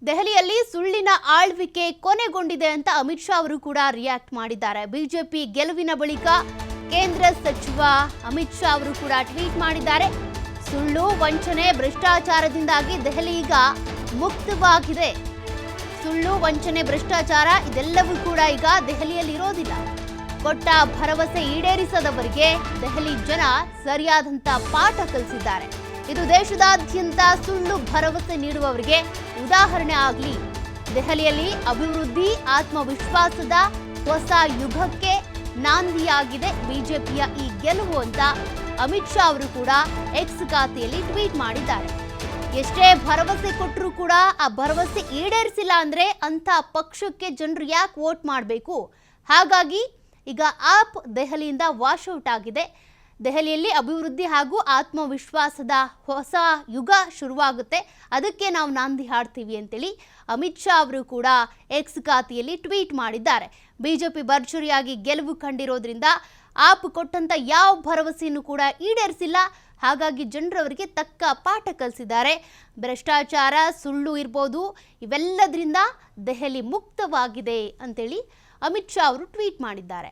ದೆಹಲಿಯಲ್ಲಿ ಸುಳ್ಳಿನ ಆಳ್ವಿಕೆ ಕೊನೆಗೊಂಡಿದೆ ಅಂತ ಅಮಿತ್ ಶಾ ಅವರು ಕೂಡ ರಿಯಾಕ್ಟ್ ಮಾಡಿದ್ದಾರೆ. ಬಿಜೆಪಿ ಗೆಲುವಿನ ಬಳಿಕ ಕೇಂದ್ರ ಸಚಿವ ಅಮಿತ್ ಶಾ ಅವರು ಕೂಡ ಟ್ವೀಟ್ ಮಾಡಿದ್ದಾರೆ. ಸುಳ್ಳು, ವಂಚನೆ, ಭ್ರಷ್ಟಾಚಾರದಿಂದಾಗಿ ದೆಹಲಿ ಈಗ ಮುಕ್ತವಾಗಿದೆ. ಸುಳ್ಳು, ವಂಚನೆ, ಭ್ರಷ್ಟಾಚಾರ ಇದೆಲ್ಲವೂ ಕೂಡ ಈಗ ದೆಹಲಿಯಲ್ಲಿ ಇರೋದಿಲ್ಲ. ಕೊಟ್ಟ ಭರವಸೆ ಈಡೇರಿಸದವರಿಗೆ ದೆಹಲಿ ಜನ ಸರಿಯಾದಂತ ಪಾಠ ಕಲಿಸಿದ್ದಾರೆ. ಇದು ದೇಶದಾದ್ಯಂತ ಸುಳ್ಳು ಭರವಸೆ ನೀಡುವವರಿಗೆ ಉದಾಹರಣೆ ಆಗಲಿ. ದೆಹಲಿಯಲ್ಲಿ ಅಭಿವೃದ್ಧಿ, ಆತ್ಮವಿಶ್ವಾಸದ ಹೊಸ ಯುಗಕ್ಕೆ ನಾಂದಿಯಾಗಿದೆ ಬಿಜೆಪಿಯ ಈ ಗೆಲುವು ಅಂತ ಅಮಿತ್ ಶಾ ಅವರು ಕೂಡ ಎಕ್ಸ್ ಖಾತೆಯಲ್ಲಿ ಟ್ವೀಟ್ ಮಾಡಿದ್ದಾರೆ. ಎಷ್ಟೇ ಭರವಸೆ ಕೊಟ್ಟರೂ ಕೂಡ ಆ ಭರವಸೆ ಈಡೇರಿಸಿಲ್ಲ ಅಂದ್ರೆ ಅಂತ ಪಕ್ಷಕ್ಕೆ ಜನರು ಯಾಕೆ ವೋಟ್ ಮಾಡಬೇಕು? ಹಾಗಾಗಿ ಈಗ ಆಪ್ ದೆಹಲಿಯಿಂದ ವಾಶೌಟ್ ಆಗಿದೆ. ದೆಹಲಿಯಲ್ಲಿ ಅಭಿವೃದ್ಧಿ ಹಾಗೂ ಆತ್ಮವಿಶ್ವಾಸದ ಹೊಸ ಯುಗ ಶುರುವಾಗುತ್ತೆ, ಅದಕ್ಕೆ ನಾವು ನಾಂದಿ ಹಾಡ್ತೀವಿ ಅಂತೇಳಿ ಅಮಿತ್ ಶಾ ಅವರು ಕೂಡ ಎಕ್ಸ್ ಖಾತೆಯಲ್ಲಿ ಟ್ವೀಟ್ ಮಾಡಿದ್ದಾರೆ. ಬಿಜೆಪಿ ಭರ್ಜರಿಯಾಗಿ ಗೆಲುವು ಕಂಡಿರೋದ್ರಿಂದ ಆಪ್ ಕೊಟ್ಟಂತ ಯಾವ ಭರವಸೆಯನ್ನು ಕೂಡ ಈಡೇರಿಸಿಲ್ಲ. ಹಾಗಾಗಿ ಜನರವರಿಗೆ ತಕ್ಕ ಪಾಠ ಕಲಿಸಿದ್ದಾರೆ. ಭ್ರಷ್ಟಾಚಾರ, ಸುಳ್ಳು ಇರ್ಬೋದು, ಇವೆಲ್ಲದರಿಂದ ದೆಹಲಿ ಮುಕ್ತವಾಗಿದೆ ಅಂತೇಳಿ ಅಮಿತ್ ಶಾ ಅವರು ಟ್ವೀಟ್ ಮಾಡಿದ್ದಾರೆ.